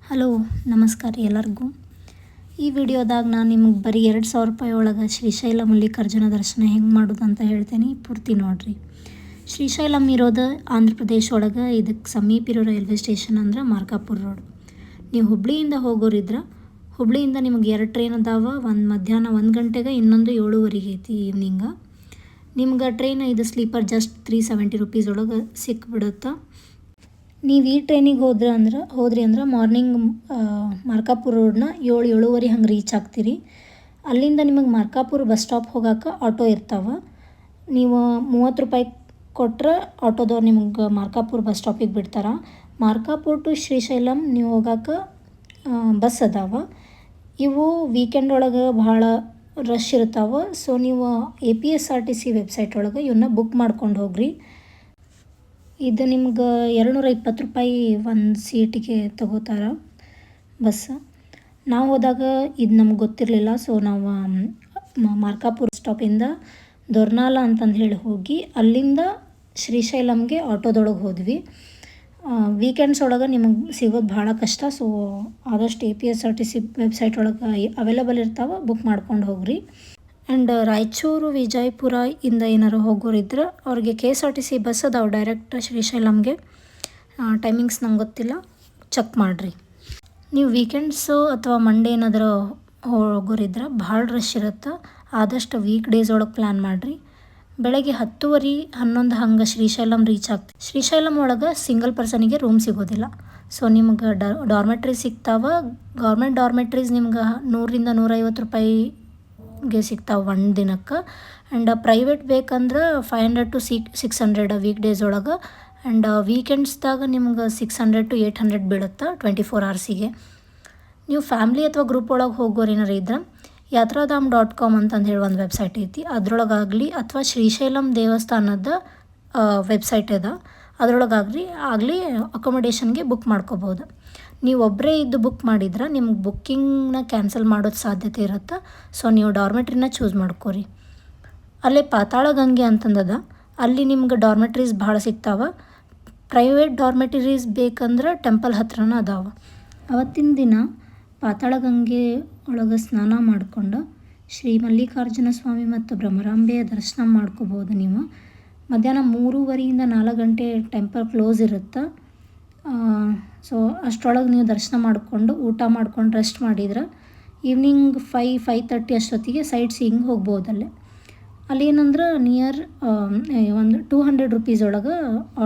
Hello ನಮಸ್ಕಾರ ಎಲ್ಲರಿಗೂ. ಈ ವಿಡಿಯೋದಾಗ ನಾನು ನಿಮಗೆ ಬರೀ 2,000 ರೂಪಾಯಿ ಒಳಗೆ ಶ್ರೀಶೈಲ ಮಲ್ಲಿಕಾರ್ಜುನ ದರ್ಶನ ಹೆಂಗೆ ಮಾಡೋದು ಅಂತ ಹೇಳ್ತೇನೆ, ಪೂರ್ತಿ ನೋಡಿರಿ. ಶ್ರೀಶೈಲಂ ಇರೋದು ಆಂಧ್ರ ಪ್ರದೇಶ ಒಳಗೆ. ಇದಕ್ಕೆ ಸಮೀಪ ಇರೋ ರೈಲ್ವೆ ಸ್ಟೇಷನ್ ಅಂದ್ರೆ ಮಾರ್ಕಾಪುರ ರೋಡ್. ನೀವು ಹುಬ್ಳಿಯಿಂದ ಹೋಗೋರಿದ್ರೆ ಹುಬ್ಳಿಯಿಂದ ನಿಮಗೆ 2 ಟ್ರೈನ್ ಅದಾವ. ಒಂದು ಮಧ್ಯಾಹ್ನ 1 ಗಂಟೆಗೆ, ಇನ್ನೊಂದು 7:15 ಐತಿ ಈವ್ನಿಂಗ. ನಿಮ್ಗೆ ಟ್ರೈನ್ ಇದು ಸ್ಲೀಪರ್ ಜಸ್ಟ್ 370 ರೂಪೀಸ್ ಒಳಗೆ ಸಿಕ್ಬಿಡುತ್ತೆ. ನೀವು ಈ ಟ್ರೈನಿಗೆ ಹೋದ್ರಿ ಅಂದ್ರೆ ಮಾರ್ನಿಂಗ್ ಮಾರ್ಕಾಪುರ ರೋಡ್ನ 7-7:30 ಹಂಗೆ ರೀಚ್ ಆಗ್ತೀರಿ. ಅಲ್ಲಿಂದ ನಿಮಗೆ ಮಾರ್ಕಾಪುರ ಬಸ್ ಸ್ಟಾಪ್ ಹೋಗೋಕೆ ಆಟೋ ಇರ್ತಾವೆ. ನೀವು 30 ರೂಪಾಯಿ ಕೊಟ್ಟರೆ ಆಟೋದವ್ರು ನಿಮ್ಗೆ ಮಾರ್ಕಾಪುರ ಬಸ್ ಸ್ಟಾಪಿಗೆ ಬಿಡ್ತಾರೆ. ಮಾರ್ಕಾಪುರ ಟು ಶ್ರೀಶೈಲಂ ನೀವು ಹೋಗೋಕೆ ಬಸ್ ಅದಾವ. ಇವು ವೀಕೆಂಡ್ ಒಳಗೆ ಭಾಳ ರಶ್ ಇರ್ತಾವೆ. ಸೊ ನೀವು APSRTC ವೆಬ್ಸೈಟ್ ಒಳಗೆ ಇವನ್ನ ಬುಕ್ ಮಾಡ್ಕೊಂಡು ಹೋಗ್ರಿ. ಇದು ನಿಮ್ಗೆ 220 ರೂಪಾಯಿ ಒಂದು ಸೀಟಿಗೆ ತಗೋತಾರೆ ಬಸ್. ನಾವು ಹೋದಾಗ ಇದು ನಮ್ಗೆ ಗೊತ್ತಿರಲಿಲ್ಲ. ಸೊ ನಾವು ಮಾರ್ಕಾಪುರ ಸ್ಟಾಪಿಂದ ದೊರ್ನಾಲ ಅಂತಂದು ಹೇಳಿ ಹೋಗಿ ಅಲ್ಲಿಂದ ಶ್ರೀಶೈಲಂಗೆ ಆಟೋದೊಳಗೆ ಹೋದ್ವಿ. ವೀಕೆಂಡ್ಸ್ ಒಳಗೆ ನಿಮಗೆ ಸಿಗೋದು ಭಾಳ ಕಷ್ಟ. ಸೊ ಆದಷ್ಟು APSRTC ವೆಬ್ಸೈಟ್ ಒಳಗೆ ಅವೈಲೇಬಲ್ ಇರ್ತಾವೆ, ಬುಕ್ ಮಾಡ್ಕೊಂಡು ಹೋಗ್ರಿ. ಆ್ಯಂಡ್ ರಾಯಚೂರು ವಿಜಯಪುರ ಇಂದ ಏನಾರು ಹೋಗೋರಿದ್ರೆ ಅವ್ರಿಗೆ KSRTC ಬಸ್ ಅದಾವೆ ಡೈರೆಕ್ಟ್ ಶ್ರೀಶೈಲಂಗೆ. ಟೈಮಿಂಗ್ಸ್ ನಂಗೆ ಗೊತ್ತಿಲ್ಲ, ಚೆಕ್ ಮಾಡಿರಿ. ನೀವು ವೀಕೆಂಡ್ಸು ಅಥವಾ ಮಂಡೇ ಏನಾದರೂ ಹೋಗೋರಿದ್ರೆ ಭಾಳ ರಶ್ ಇರುತ್ತೆ. ಆದಷ್ಟು ವೀಕ್ ಡೇಸ್ ಒಳಗೆ ಪ್ಲ್ಯಾನ್ ಮಾಡಿರಿ. ಬೆಳಗ್ಗೆ 10:30-11 ಹಂಗೆ ಶ್ರೀಶೈಲಂ ರೀಚ್ ಆಗ್ತೀವಿ. ಶ್ರೀಶೈಲಂ ಒಳಗೆ ಸಿಂಗಲ್ ಪರ್ಸನಿಗೆ ರೂಮ್ ಸಿಗೋದಿಲ್ಲ. ಸೊ ನಿಮ್ಗೆ ಡಾರ್ಮೆಟ್ರಿ ಸಿಗ್ತಾವೆ. ಗೌರ್ಮೆಂಟ್ ಡಾರ್ಮೆಟ್ರೀಸ್ ನಿಮ್ಗೆ 100-150 ರೂಪಾಯಿಗೆ ಸಿಗ್ತಾವೆ ಒಂದು ದಿನಕ್ಕೆ. ಆ್ಯಂಡ್ ಪ್ರೈವೇಟ್ ಬೇಕಂದ್ರೆ 500-600 ವೀಕ್ ಡೇಸ್ ಒಳಗೆ. ಆ್ಯಂಡ್ ವೀಕೆಂಡ್ಸ್ದಾಗ ನಿಮ್ಗೆ 600-800 ಬೀಳುತ್ತೆ 24 ಅವರ್ಸಿಗೆ. ನೀವು ಫ್ಯಾಮ್ಲಿ ಅಥವಾ ಗ್ರೂಪ್ ಒಳಗೆ ಹೋಗೋರು ಏನಾರು ಇದ್ರೆ yatraಧಾಮ್.com ಅಂತಂದು ಹೇಳಿ ಒಂದು ವೆಬ್ಸೈಟ್ ಐತಿ. ಅದ್ರೊಳಗಾಗಲಿ ಅಥವಾ ಶ್ರೀಶೈಲಂ ದೇವಸ್ಥಾನದ ವೆಬ್ಸೈಟ್ ಅದ, ಅದರೊಳಗಾಗಲಿ ಅಕೊಮಡೇಷನ್ಗೆ ಬುಕ್ ಮಾಡ್ಕೋಬೋದು. ನೀವು ಒಬ್ಬರೇ ಇದ್ದು ಬುಕ್ ಮಾಡಿದ್ರೆ ನಿಮ್ಗೆ ಬುಕ್ಕಿಂಗ್ನ ಕ್ಯಾನ್ಸಲ್ ಮಾಡೋದು ಸಾಧ್ಯತೆ ಇರುತ್ತೆ. ಸೊ ನೀವು ಡಾರ್ಮೆಟ್ರಿನ ಚೂಸ್ ಮಾಡ್ಕೋರಿ. ಅಲ್ಲೇ ಪಾತಾಳ ಗಂಗೆ ಅಂತಂದದ, ಅಲ್ಲಿ ನಿಮ್ಗೆ ಡಾರ್ಮೆಟ್ರೀಸ್ ಭಾಳ ಸಿಗ್ತಾವೆ. ಪ್ರೈವೇಟ್ ಡಾರ್ಮೆಟರೀಸ್ ಬೇಕಂದ್ರೆ ಟೆಂಪಲ್ ಹತ್ರನ ಅದಾವೆ. ಅವತ್ತಿನ ದಿನ ಪಾತಾಳ ಗಂಗೆ ಒಳಗೆ ಸ್ನಾನ ಮಾಡಿಕೊಂಡು ಶ್ರೀ ಮಲ್ಲಿಕಾರ್ಜುನ ಸ್ವಾಮಿ ಮತ್ತು ಭ್ರಮರಾಂಬೆಯ ದರ್ಶನ ಮಾಡ್ಕೋಬೋದು. ನೀವು ಮಧ್ಯಾಹ್ನ 3:30-4 ಗಂಟೆ ಟೆಂಪಲ್ ಕ್ಲೋಸ್ ಇರುತ್ತೆ. ಸೊ ಅಷ್ಟರೊಳಗೆ ನೀವು ದರ್ಶನ ಮಾಡಿಕೊಂಡು ಊಟ ಮಾಡ್ಕೊಂಡು ರೆಸ್ಟ್ ಮಾಡಿದ್ರೆ ಈವ್ನಿಂಗ್ 5-5:30 ಅಷ್ಟೊತ್ತಿಗೆ ಸೈಟ್ ಸೀಯಿಂಗ್ ಹೋಗ್ಬೋದಲ್ಲೇ. ಅಲ್ಲೇನಂದ್ರೆ ನಿಯರ್ ಒಂದು 200 ರೂಪೀಸ್ ಒಳಗೆ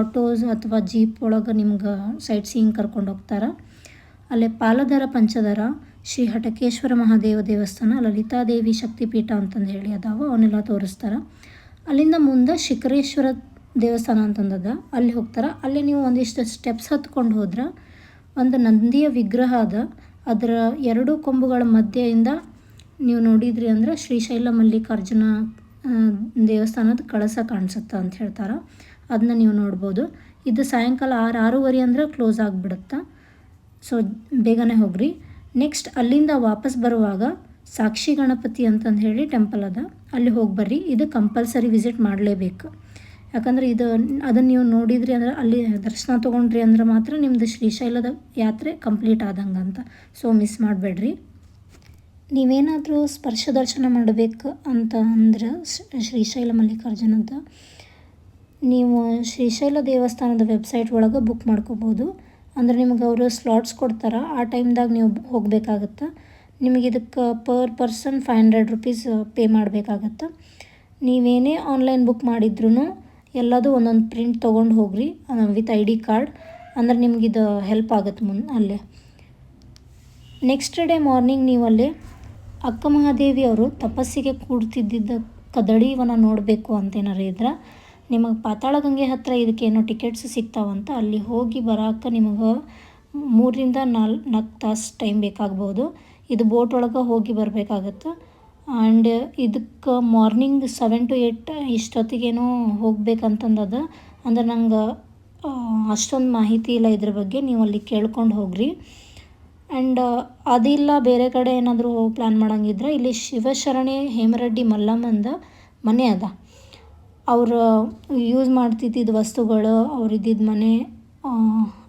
ಆಟೋಸ್ ಅಥವಾ ಜೀಪ್ ಒಳಗೆ ನಿಮ್ಗೆ ಸೈಟ್ ಸೀಯಿಂಗ್ ಕರ್ಕೊಂಡು ಹೋಗ್ತಾರೆ. ಅಲ್ಲೇ ಪಾಲಧರ ಪಂಚಧರ, ಶ್ರೀ ಹಟಕೇಶ್ವರ ಮಹಾದೇವ ದೇವಸ್ಥಾನ, ಲಲಿತಾದೇವಿ ಶಕ್ತಿಪೀಠ ಅಂತಂದು ಹೇಳಿ ಅದಾವ, ಅವನ್ನೆಲ್ಲ ತೋರಿಸ್ತಾರೆ. ಅಲ್ಲಿಂದ ಮುಂದೆ ಶಿಖರೇಶ್ವರ ದೇವಸ್ಥಾನ ಅಂತಂದದ, ಅಲ್ಲಿ ಹೋಗ್ತಾರೆ. ಅಲ್ಲಿ ನೀವು ಒಂದಿಷ್ಟು ಸ್ಟೆಪ್ಸ್ ಹತ್ಕೊಂಡು ಹೋದ್ರೆ ಒಂದು ನಂದಿಯ ವಿಗ್ರಹ ಅದ. ಅದರ 2 ಕೊಂಬುಗಳ ಮಧ್ಯೆಯಿಂದ ನೀವು ನೋಡಿದ್ರಿ ಅಂದ್ರೆ ಶ್ರೀಶೈಲ ಮಲ್ಲಿಕಾರ್ಜುನ ದೇವಸ್ಥಾನದ ಕಳಸ ಕಾಣಿಸುತ್ತೆ ಅಂತ ಹೇಳ್ತಾರೆ. ಅದನ್ನ ನೀವು ನೋಡ್ಬೋದು. ಇದು ಸಾಯಂಕಾಲ 6-6:30 ಅಂದ್ರೆ ಕ್ಲೋಸ್ ಆಗಿಬಿಡುತ್ತೆ. ಸೊ ಬೇಗನೆ ಹೋಗ್ರಿ. ನೆಕ್ಸ್ಟ್ ಅಲ್ಲಿಂದ ವಾಪಸ್ ಬರುವಾಗ ಸಾಕ್ಷಿ ಗಣಪತಿ ಅಂತಂದು ಹೇಳಿ ಟೆಂಪಲ್ ಅದ, ಅಲ್ಲಿ ಹೋಗಿ ಬರ್ರಿ. ಇದು ಕಂಪಲ್ಸರಿ ವಿಸಿಟ್ ಮಾಡಲೇಬೇಕು. ಯಾಕಂದರೆ ಅದನ್ನು ನೀವು ನೋಡಿದ್ರಿ ಅಂದ್ರೆ, ಅಲ್ಲಿ ದರ್ಶನ ತೊಗೊಂಡ್ರಿ ಅಂದ್ರೆ ಮಾತ್ರ ನಿಮ್ಮದು ಶ್ರೀಶೈಲದ ಯಾತ್ರೆ ಕಂಪ್ಲೀಟ್ ಆದಂಗೆ ಅಂತ. ಸೊ ಮಿಸ್ ಮಾಡಬೇಡ್ರಿ. ನೀವೇನಾದರೂ ಸ್ಪರ್ಶ ದರ್ಶನ ಮಾಡಬೇಕು ಅಂತ ಅಂದ್ರೆ ಶ್ರೀಶೈಲ ಮಲ್ಲಿಕಾರ್ಜುನದ ನೀವು ಶ್ರೀಶೈಲ ದೇವಸ್ಥಾನದ ವೆಬ್ಸೈಟ್ ಒಳಗೆ ಬುಕ್ ಮಾಡ್ಕೋಬೋದು. ಅಂದರೆ ನಿಮ್ಗೆ ಅವರು ಸ್ಲಾಟ್ಸ್ ಕೊಡ್ತಾರೆ, ಆ ಟೈಮ್ದಾಗ ನೀವು ಹೋಗಬೇಕಾಗತ್ತೆ. ನಿಮಗೆ ಇದಕ್ಕೆ ಪರ್ ಪರ್ಸನ್ 500 ರೂಪೀಸ್ ಪೇ ಮಾಡಬೇಕಾಗತ್ತೆ. ನೀವೇನೇ ಆನ್ಲೈನ್ ಬುಕ್ ಮಾಡಿದ್ರೂ ಎಲ್ಲದೂ ಒಂದೊಂದು ಪ್ರಿಂಟ್ ತೊಗೊಂಡು ಹೋಗ್ರಿ ವಿತ್ ID ಕಾರ್ಡ್. ಅಂದ್ರೆ ನಿಮಗಿದು ಹೆಲ್ಪ್ ಆಗುತ್ತೆ ಅಲ್ಲೇ. ನೆಕ್ಸ್ಟ್ ಡೇ ಮಾರ್ನಿಂಗ್ ನೀವು ಅಲ್ಲಿ ಅಕ್ಕ ಮಹಾದೇವಿ ಅವರು ತಪಸ್ಸಿಗೆ ಕೂಡ್ತಿದ್ದ ಕದಳಿವನ ನೋಡಬೇಕು ಅಂತೇನಾರು ಇದ್ರೆ ನಿಮಗೆ ಪಾತಾಳ ಗಂಗೆ ಹತ್ತಿರ ಇದಕ್ಕೇನೋ ಟಿಕೆಟ್ಸ್ ಸಿಗ್ತಾವಂತ. ಅಲ್ಲಿ ಹೋಗಿ ಬರೋಕೆ ನಿಮಗೆ 3-4 ತಾಸು ಟೈಮ್ ಬೇಕಾಗ್ಬೋದು. ಇದು ಬೋಟ್ ಒಳಗೆ ಹೋಗಿ ಬರಬೇಕಾಗತ್ತೆ. ಆ್ಯಂಡ್ ಇದಕ್ಕೆ ಮಾರ್ನಿಂಗ್ 7-8 ಇಷ್ಟೊತ್ತಿಗೇನೋ ಹೋಗ್ಬೇಕಂತಂದದ. ಅಂದ್ರೆ ನಂಗೆ ಅಷ್ಟೊಂದು ಮಾಹಿತಿ ಇಲ್ಲ ಇದ್ರ ಬಗ್ಗೆ, ನೀವು ಅಲ್ಲಿ ಕೇಳ್ಕೊಂಡು ಹೋಗ್ರಿ. ಆ್ಯಂಡ್ ಅದಿಲ್ಲ ಬೇರೆ ಕಡೆ ಏನಾದರೂ ಪ್ಲ್ಯಾನ್ ಮಾಡೋಂಗಿದ್ರೆ ಇಲ್ಲಿ ಶಿವಶರಣೆ ಹೇಮರೆಡ್ಡಿ ಮಲ್ಲಮ್ಮಂದ ಮನೆ ಅದ. ಅವರು ಯೂಸ್ ಮಾಡ್ತಿದ್ದಿದ್ದು ವಸ್ತುಗಳು, ಅವ್ರು ಇದ್ದಿದ್ದ ಮನೆ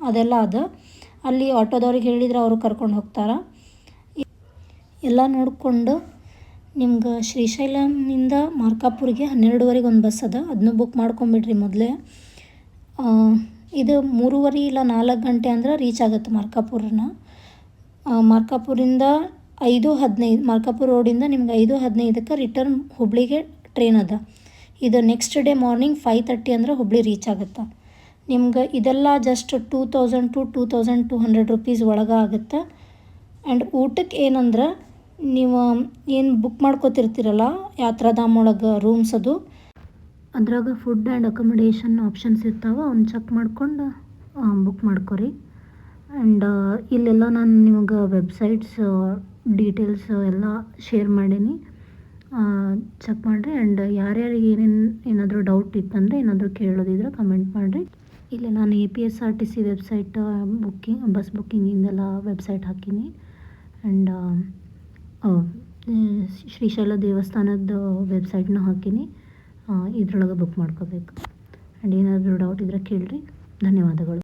ಅದೆಲ್ಲ ಅದ. ಅಲ್ಲಿ ಆಟೋದವ್ರಿಗೆ ಹೇಳಿದ್ರೆ ಅವರು ಕರ್ಕೊಂಡು ಹೋಗ್ತಾರೆ. ಎಲ್ಲ ನೋಡಿಕೊಂಡು ನಿಮ್ಗೆ ಶ್ರೀಶೈಲಮಿಂದ ಮಾರ್ಕಾಪುರಿಗೆ 12:15 ಒಂದು ಬಸ್ ಅದ, ಅದನ್ನು ಬುಕ್ ಮಾಡ್ಕೊಂಬಿಡ್ರಿ ಮೊದಲೇ. ಇದು 3:30 ಇಲ್ಲ 4 ಗಂಟೆ ಅಂದ್ರೆ ರೀಚ್ ಆಗುತ್ತೆ ಮಾರ್ಕಾಪುರನ. ಮಾರ್ಕಾಪುರಿಂದ 5:15 ಮಾರ್ಕಾಪುರ ರೋಡಿಂದ ನಿಮ್ಗೆ 5:15ಕ್ಕೆ ರಿಟರ್ನ್ ಹುಬ್ಳಿಗೆ ಟ್ರೈನ್ ಅದ. ಇದು ನೆಕ್ಸ್ಟ್ ಡೇ ಮಾರ್ನಿಂಗ್ 5:30 ಅಂದ್ರೆ ಹುಬ್ಳಿ ರೀಚ್ ಆಗುತ್ತೆ. ನಿಮ್ಗೆ ಇದೆಲ್ಲ ಜಸ್ಟ್ 2000 to 2200 ರೂಪೀಸ್ ಒಳಗೆ ಆಗುತ್ತೆ. ಆ್ಯಂಡ್ ಊಟಕ್ಕೆ ಏನಂದ್ರೆ ನೀವು ಏನು ಬುಕ್ ಮಾಡ್ಕೋತಿರ್ತೀರಲ್ಲ ಯಾತ್ರಾಧಾಮ ಒಳಗೆ ರೂಮ್ಸ್, ಅದ್ರಾಗ ಫುಡ್ ಆ್ಯಂಡ್ ಅಕೊಮಡೇಷನ್ ಆಪ್ಷನ್ಸ್ ಇರ್ತಾವೆ, ಅವ್ನು ಚೆಕ್ ಮಾಡ್ಕೊಂಡು ಬುಕ್ ಮಾಡ್ಕೊರಿ. ಆ್ಯಂಡ್ ಇಲ್ಲೆಲ್ಲ ನಾನು ನಿಮಗೆ ವೆಬ್ಸೈಟ್ಸ್ ಡೀಟೇಲ್ಸ್ ಎಲ್ಲ ಶೇರ್ ಮಾಡೀನಿ, ಚೆಕ್ ಮಾಡಿರಿ. ಆ್ಯಂಡ್ ಯಾರ್ಯಾರಿಗೆ ಏನಾದರೂ ಡೌಟ್ ಇತ್ತಂದರೆ ಏನಾದರೂ ಕೇಳೋದಿದ್ರೆ ಕಮೆಂಟ್ ಮಾಡಿರಿ. ಇಲ್ಲಿ ನಾನು APSRTC ವೆಬ್ಸೈಟ್ ಬಸ್ ಬುಕ್ಕಿಂಗಿಂದೆಲ್ಲ ವೆಬ್ಸೈಟ್ ಹಾಕೀನಿ. ಆ್ಯಂಡ್ ಶ್ರೀಶೈಲ ದೇವಸ್ಥಾನದ ವೆಬ್ಸೈಟ್ನ ಹಾಕೀನಿ, ಇದ್ರೊಳಗೆ ಬುಕ್ ಮಾಡ್ಕೋಬೇಕು. ಆ್ಯಂಡ್ ಏನಾದರೂ ಡೌಟ್ ಇದ್ದರೆ ಕೇಳಿರಿ. ಧನ್ಯವಾದಗಳು.